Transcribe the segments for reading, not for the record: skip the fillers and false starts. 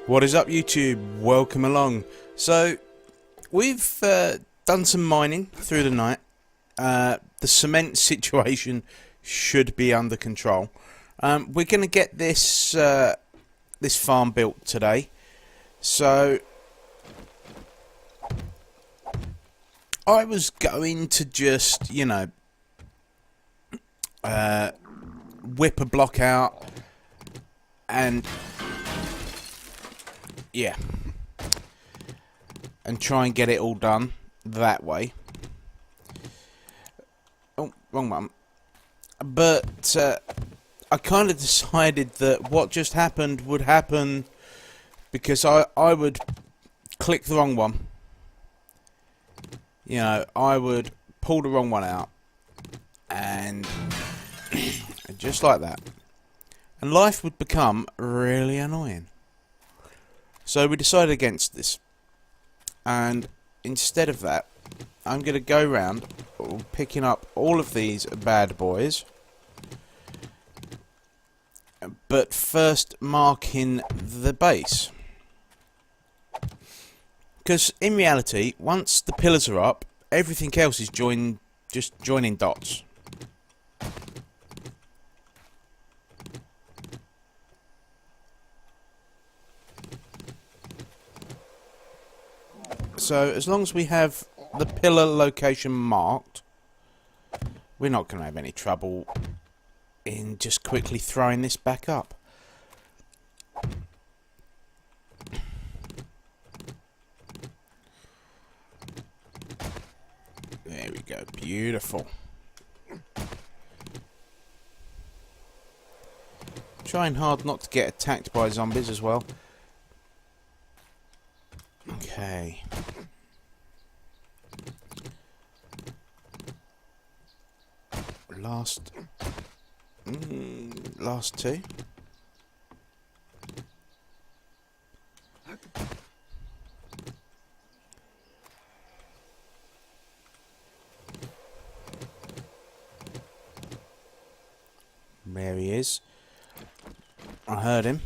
What is up, YouTube? Welcome along. So we've done some mining through the night. The cement situation should be under control. We're going to get this this farm built today. So I was going to just, you know, whip a block out and yeah, and try and get it all done that way. Oh, wrong one. But I kind of decided that what just happened would happen because I would click the wrong one. You know, I would pull the wrong one out and just like that. And life would become really annoying. So we decided against this, and instead of that, I'm going to go around picking up all of these bad boys, but first marking the base. Because in reality, once the pillars are up, everything else is just joining dots. So as long as we have the pillar location marked, we're not going to have any trouble in just quickly throwing this back up. There we go, beautiful. Trying hard not to get attacked by zombies as well. Okay. Last two. There he is. I heard him.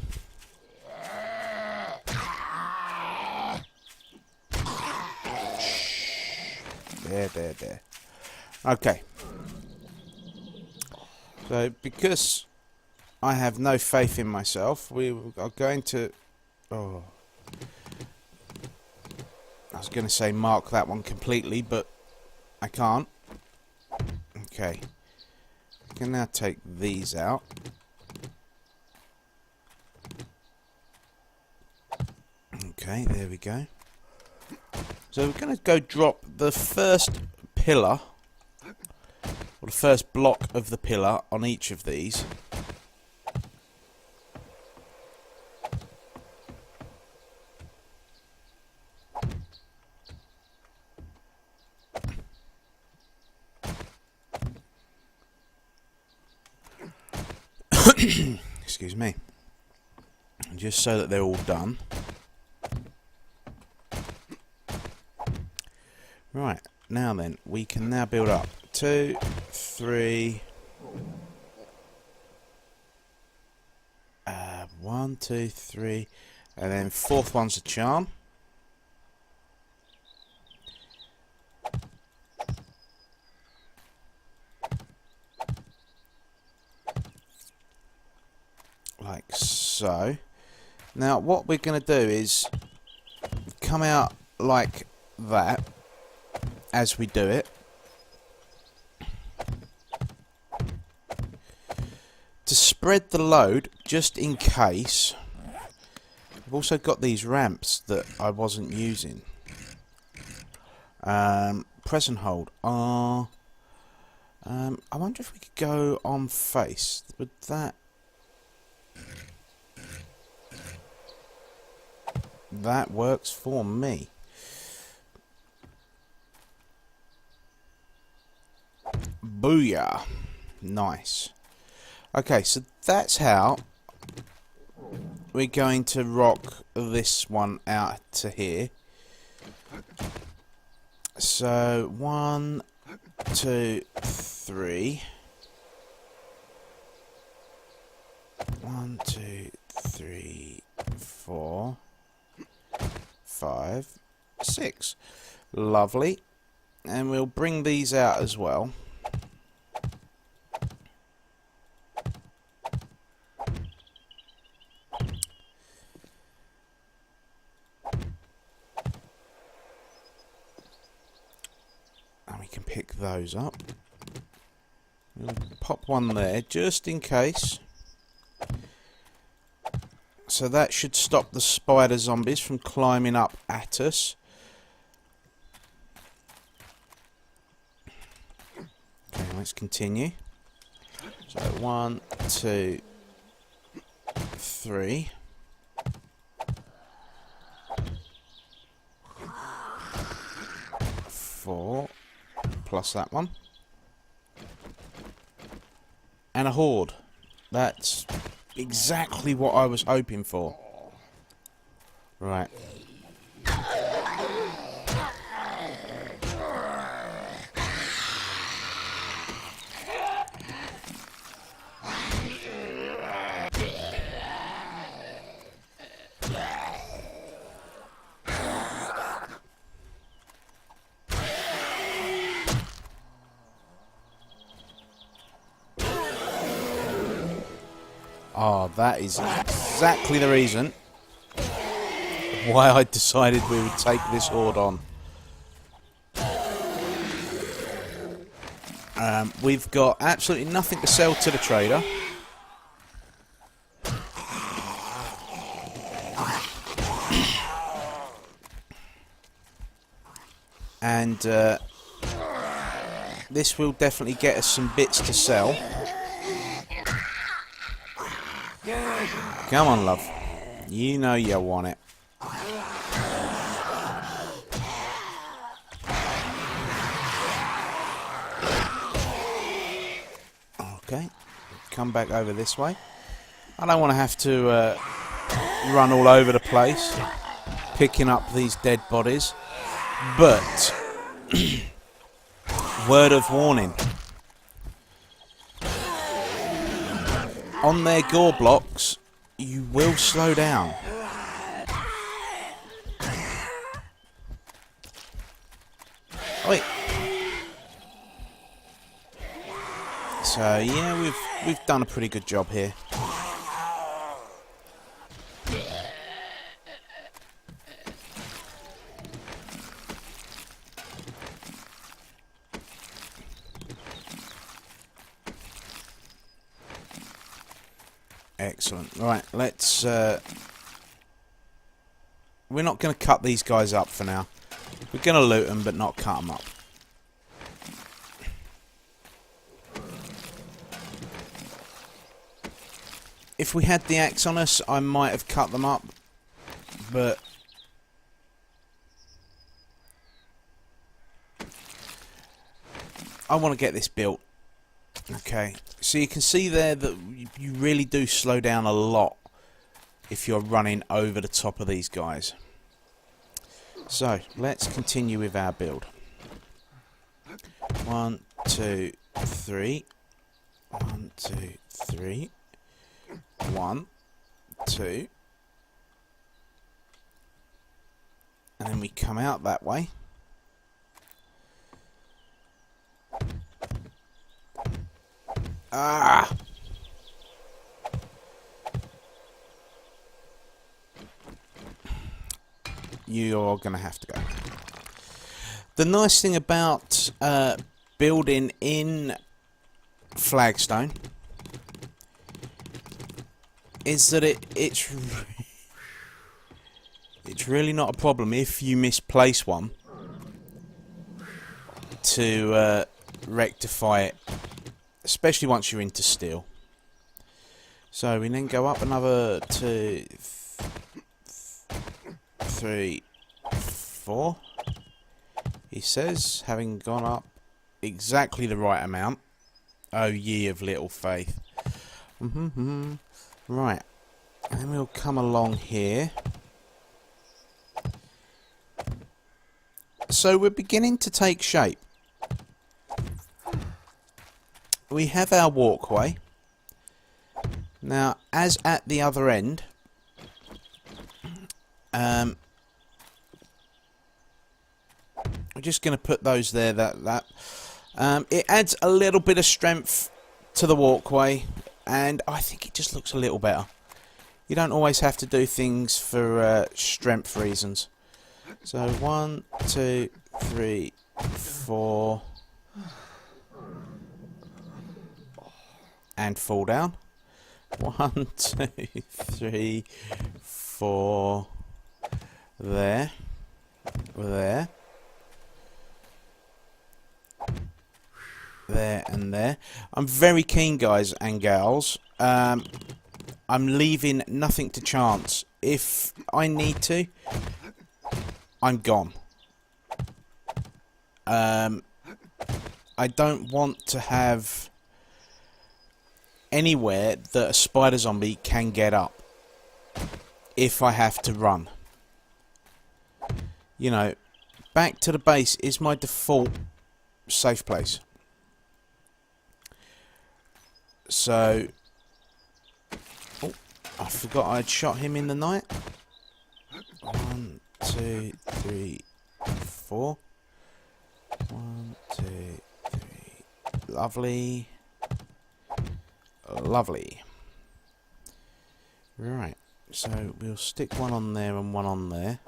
There. Okay. So, because I have no faith in myself, we are going to... Oh. I was going to say mark that one completely, but I can't. Okay. I can now take these out. Okay, there we go. So we're going to go drop the first pillar, or the first block of the pillar on each of these. Excuse me. Just so that they're all done. Right, now then, we can now build up 2, 3, 1, 2, 3, and then fourth one's a charm. Like so. Now what we're going to do is come out like that as we do it. To spread the load, just in case, I've also got these ramps that I wasn't using. Press and hold. I wonder if we could go on face. Would that... That works for me. Booyah. Nice. Okay, so that's how we're going to rock this one out to here. So 1, 2, 3. 1, 2, 3, 4. 5, 6. Lovely. And we'll bring these out as well. And we can pick those up. We'll pop one there just in case. So that should stop the spider zombies from climbing up at us. Okay, let's continue. So 1, 2, 3. 4 plus that one. And a horde. That's exactly what I was hoping for. Right. Oh, that is exactly the reason why I decided we would take this horde on. We've got absolutely nothing to sell to the trader. And this will definitely get us some bits to sell. Come on, love. You know you want it. Okay. Come back over this way. I don't want to have to run all over the place picking up these dead bodies. But, word of warning. On their gore blocks, you will slow down. Wait. So yeah, we've done a pretty good job here. Excellent. Right, let's... we're not going to cut these guys up for now. We're going to loot them, but not cut them up. If we had the axe on us, I might have cut them up, but... I want to get this built. Okay, so you can see there that you really do slow down a lot if you're running over the top of these guys. So, let's continue with our build. 1, 2, 3. 1, 2, 3. 1, 2. And then we come out that way. Ah! You're going to have to go. The nice thing about building in flagstone is that it's really not a problem if you misplace one to rectify it. Especially once you're into steel. So we then go up another 2, 3, 4. He says, having gone up exactly the right amount. Oh, ye of little faith. Right. And then we'll come along here. So we're beginning to take shape. We have our walkway. Now, as at the other end, just going to put those there. It adds a little bit of strength to the walkway, and I think it just looks a little better. You don't always have to do things for strength reasons. So 1, 2, 3, 4, and fall down. 1, 2, 3, 4. There, there, and there. I'm very keen, guys and gals. I'm leaving nothing to chance. If I need to, I'm gone. I don't want to have anywhere that a spider zombie can get up if I have to run. You know, back to the base is my default safe place. So, oh, I forgot I'd shot him in the night. 1, 2, 3, 4. 1, 2, 3. Lovely. Lovely. Right, so we'll stick one on there and one on there.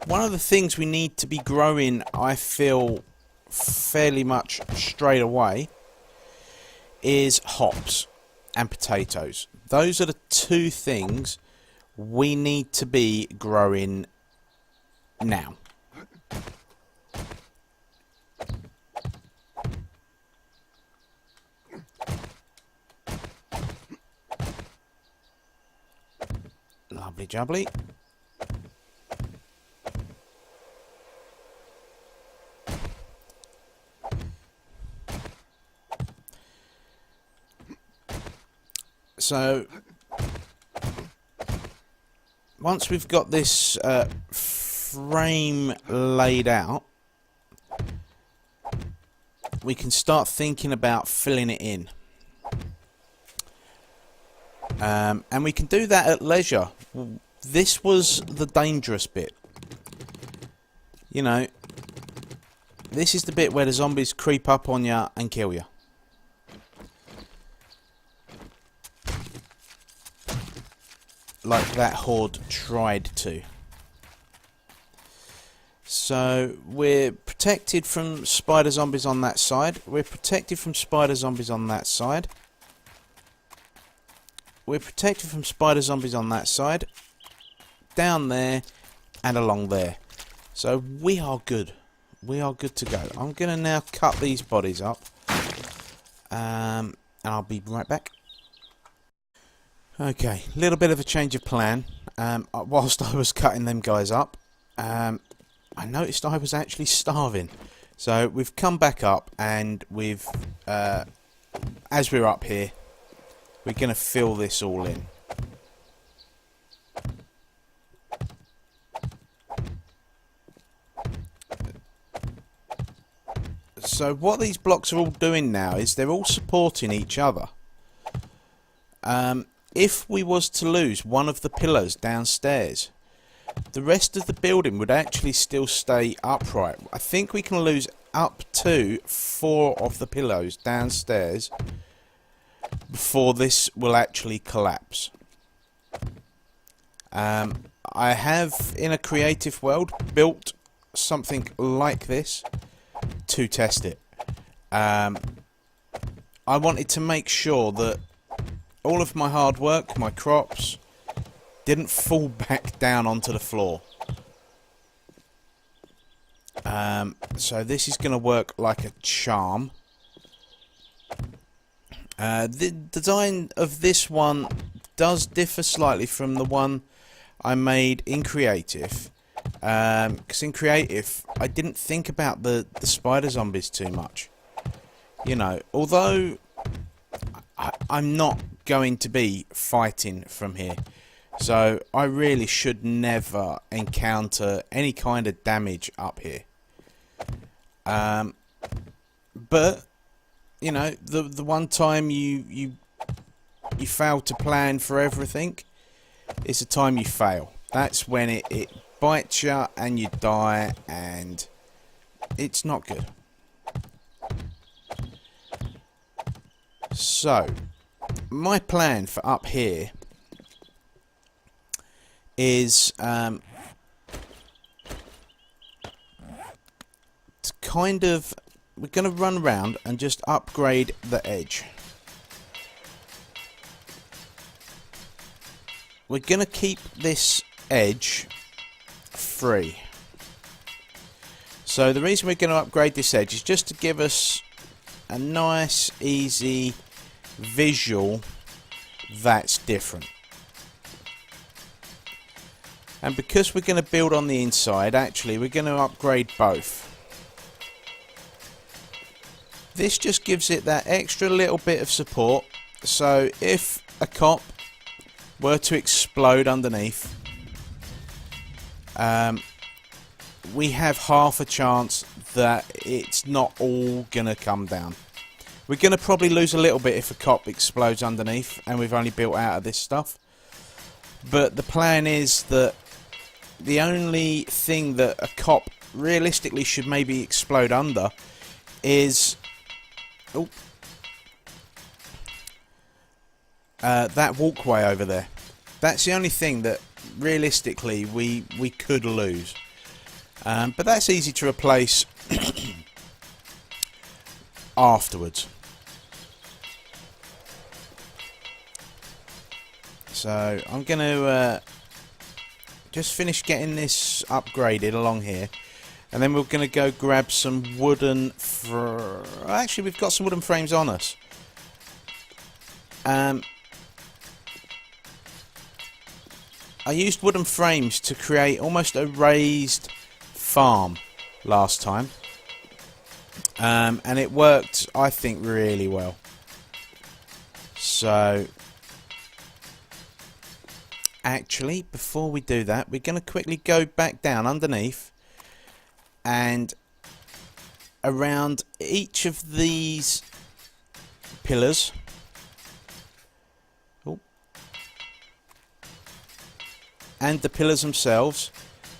One of the things we need to be growing, I feel, fairly much straight away, is hops and potatoes. Those are the two things we need to be growing now. Lovely jubbly. So, once we've got this frame laid out, we can start thinking about filling it in. And we can do that at leisure. This was the dangerous bit. You know, this is the bit where the zombies creep up on you and kill you. Like that horde tried to. So we're protected from spider zombies on that side. We're protected from spider zombies on that side. We're protected from spider zombies on that side. Down there and along there. So we are good. We are good to go. I'm going to now cut these bodies up. And I'll be right back. Okay, a little bit of a change of plan. Whilst I was cutting them guys up, I noticed I was actually starving. So we've come back up and we've, as we're up here, we're going to fill this all in. So what these blocks are all doing now is they're all supporting each other. If we was to lose one of the pillars downstairs, the rest of the building would actually still stay upright. I think we can lose up to 4 of the pillars downstairs before this will actually collapse. I have, in a creative world, built something like this to test it. I wanted to make sure that all of my hard work, my crops, didn't fall back down onto the floor. So this is going to work like a charm. The design of this one does differ slightly from the one I made in Creative. Because in Creative, I didn't think about the spider zombies too much. You know, although I'm not going to be fighting from here, so I really should never encounter any kind of damage up here. But you know, the one time you fail to plan for everything, is the time you fail. That's when it bites you and you die, and it's not good. So, my plan for up here is to kind of, we're going to run around and just upgrade the edge. We're going to keep this edge free. So the reason we're going to upgrade this edge is just to give us a nice, easy visual that's different. And because we're going to build on the inside, actually we're going to upgrade both. This just gives it that extra little bit of support, so if a cop were to explode underneath, we have half a chance that it's not all gonna come down. We're gonna probably lose a little bit if a cop explodes underneath and we've only built out of this stuff, but the plan is that the only thing that a cop realistically should maybe explode under is that walkway over there. That's the only thing that realistically we could lose, but that's easy to replace afterwards. So I'm going to just finish getting this upgraded along here, and then we're going to go grab some wooden actually we've got some wooden frames on us. I used wooden frames to create almost a raised farm last time, and it worked, I think, really well. So actually, before we do that, we're going to quickly go back down underneath, and around each of these pillars, and the pillars themselves,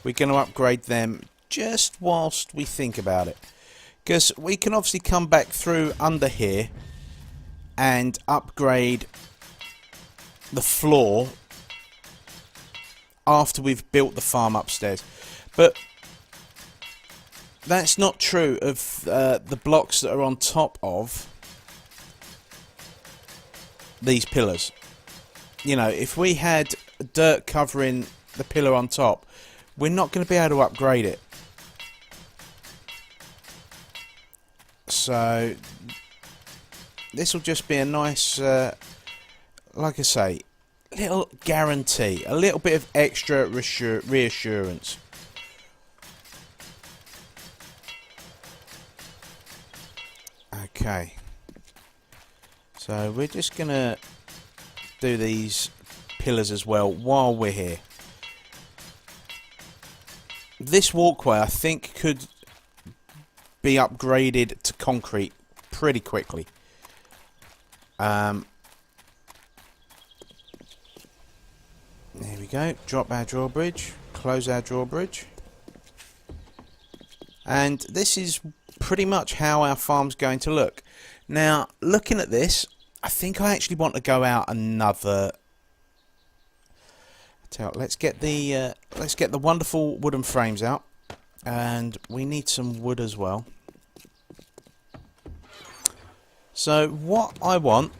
we're going to upgrade them just whilst we think about it, because we can obviously come back through under here and upgrade the floor after we've built the farm upstairs, but that's not true of the blocks that are on top of these pillars. You know, if we had dirt covering the pillar on top, we're not going to be able to upgrade it. So this will just be a nice, like I say, little guarantee, a little bit of extra reassurance. Okay, so we're just going to do these pillars as well while we're here. This walkway, I think, could be upgraded to concrete pretty quickly. There we go. Drop our drawbridge, close our drawbridge, and this is pretty much how our farm's going to look. Now, looking at this, I think I actually want to go out another. Let's get the wonderful wooden frames out, and we need some wood as well. So what I want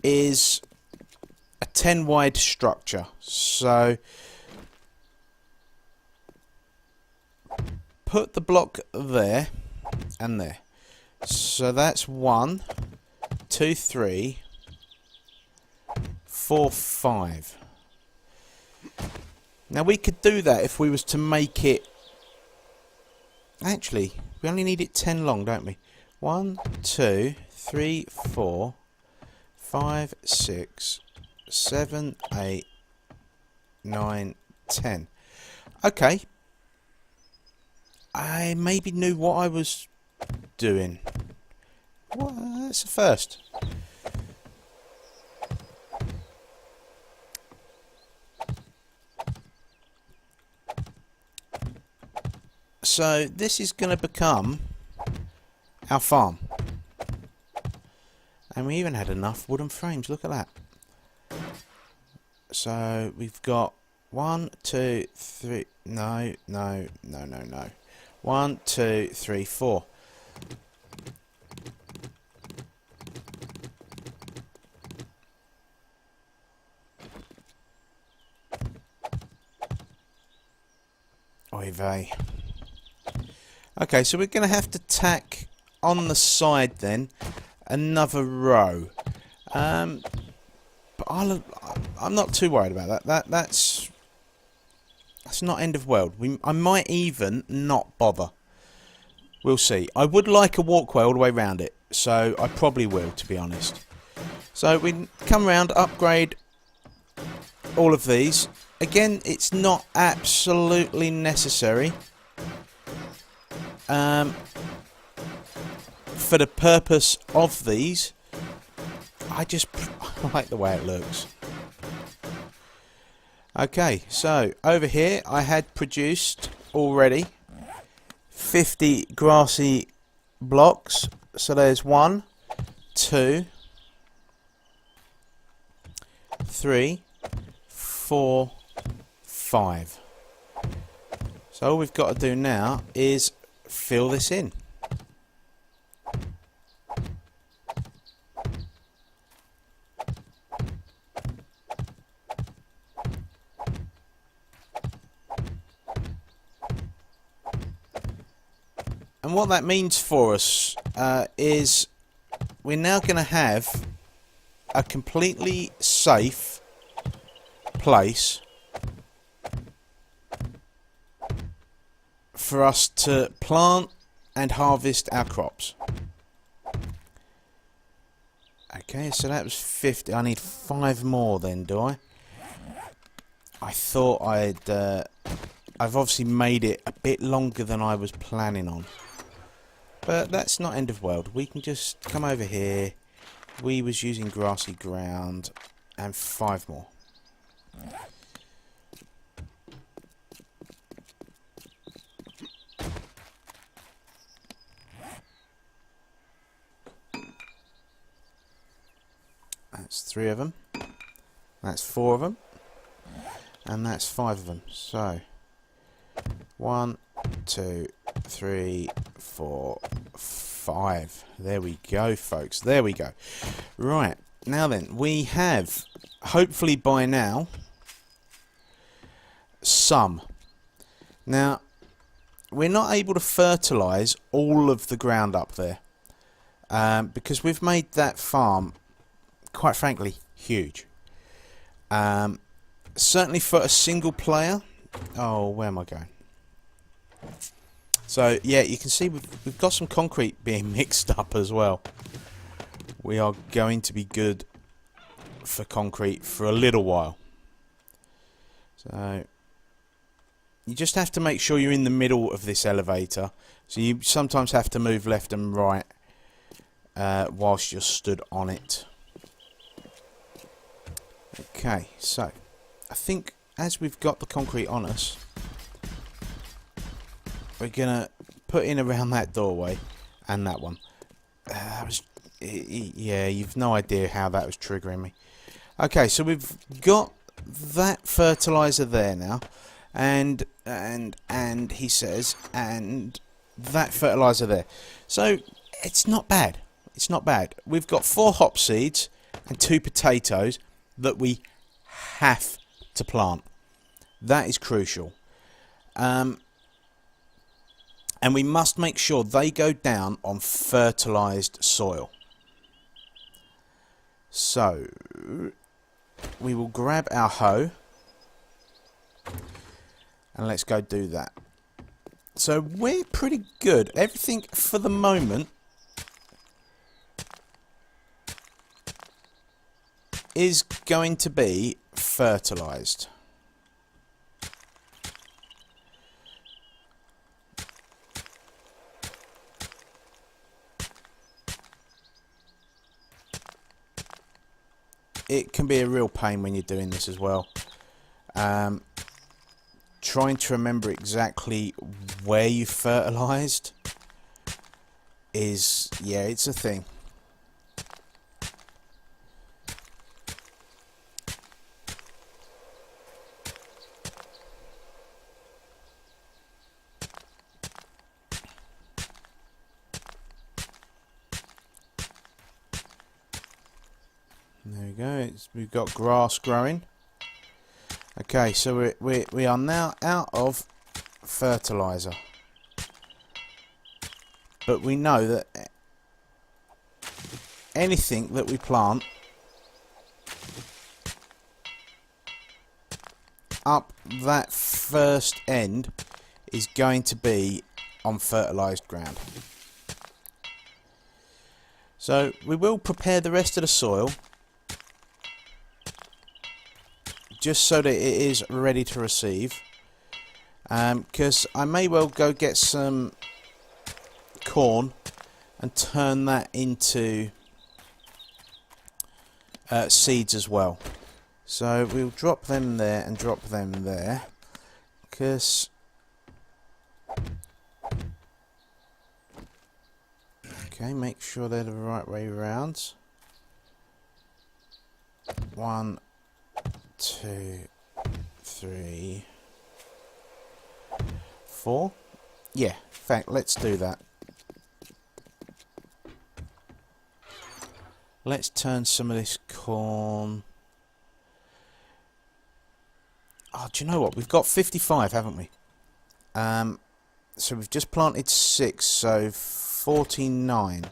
is a 10 wide structure. So put the block there and there. So that's 1, 2, 3, 4, 5. Now we could do that if we was to make it. Actually, we only need it 10 long, don't we? 1, 2, 3, 4, 5, 6, 7, 8, 9, 10. Okay. I maybe knew what I was doing. Well, that's a first. So this is going to become our farm. And we even had enough wooden frames, look at that. So we've got 1, 2, 3, no. 1, 2, 3, 4. Oy vey. Okay, so we're going to have to tack on the side then another row. But I'm not too worried about that. That's not end of world. I might even not bother. We'll see. I would like a walkway all the way around it, so I probably will, to be honest. So we come round, upgrade all of these. Again, it's not absolutely necessary. For the purpose of these, I like the way it looks. Okay, so over here I had produced already 50 grassy blocks. So there's 1, 2, 3, 4, 5. So all we've got to do now is fill this in. And what that means for us is we're now going to have a completely safe place for us to plant and harvest our crops. Okay, so that was 50. I need 5 more then, do I? I thought I've obviously made it a bit longer than I was planning on. But that's not end of world. We can just come over here. We was using grassy ground. And 5 more. That's 3 of them. That's 4 of them. And that's 5 of them. So 1, 2, 3, 4, 5. There we go, folks. There we go. Right. Now then, we have, hopefully by now, some. Now, we're not able to fertilise all of the ground up there. Because we've made that farm, quite frankly, huge. Certainly for a single player. Oh, where am I going? So yeah, you can see we've got some concrete being mixed up as well. We are going to be good for concrete for a little while. So you just have to make sure you're in the middle of this elevator. So you sometimes have to move left and right whilst you're stood on it. Okay, so I think as we've got the concrete on us, we're gonna put in around that doorway and that one. Yeah, you've no idea how that was triggering me. Okay, so we've got that fertilizer there now, and he says, and that fertilizer there. So it's not bad. It's not bad. We've got 4 hop seeds and 2 potatoes that we have to plant. That is crucial. And we must make sure they go down on fertilised soil. So we will grab our hoe and let's go do that. So we're pretty good. Everything for the moment is going to be fertilised. It can be a real pain when you're doing this as well. trying to remember exactly where you fertilised is, yeah, it's a thing. There we go. We've got grass growing. Okay, so we are now out of fertiliser, but we know that anything that we plant up that first end is going to be on fertilised ground. So we will prepare the rest of the soil just so that it is ready to receive, because I may well go get some corn and turn that into seeds as well. So we'll drop them there and drop them there, because okay, make sure they're the right way round. 1, 2, 3, 4. Yeah, in fact, let's do that. Let's turn some of this corn. Oh, do you know what? We've got 55, haven't we? So we've just planted 6, so 49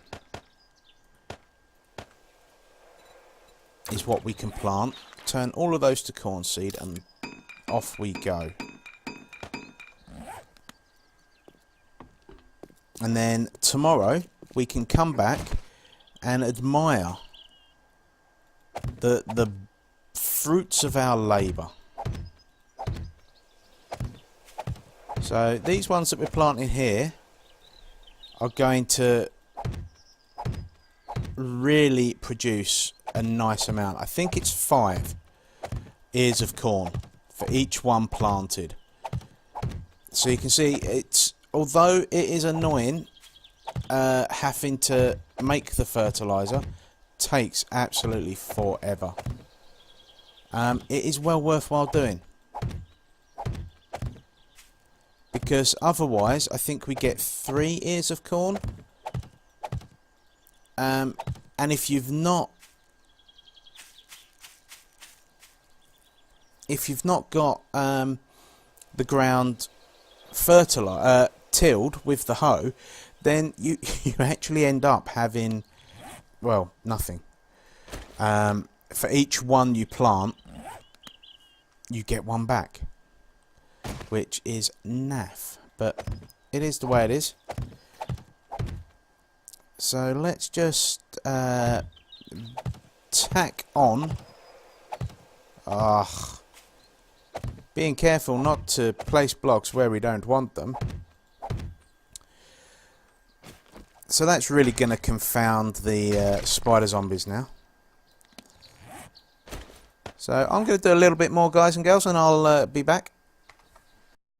is what we can plant. Turn all of those to corn seed and off we go. And then tomorrow we can come back and admire the fruits of our labour. So these ones that we're planting here are going to really produce a nice amount. I think it's 5 ears of corn for each one planted. So you can see, it's, although it is annoying having to make the fertiliser, takes absolutely forever. It is well worthwhile doing, because otherwise I think we get 3 ears of corn, and if you've not got the ground tilled with the hoe, then you actually end up having, well, nothing. For each one you plant, you get one back, which is naff, but it is the way it is. So let's just tack on. Being careful not to place blocks where we don't want them. So that's really going to confound the spider zombies now. So I'm going to do a little bit more, guys and girls, and I'll be back.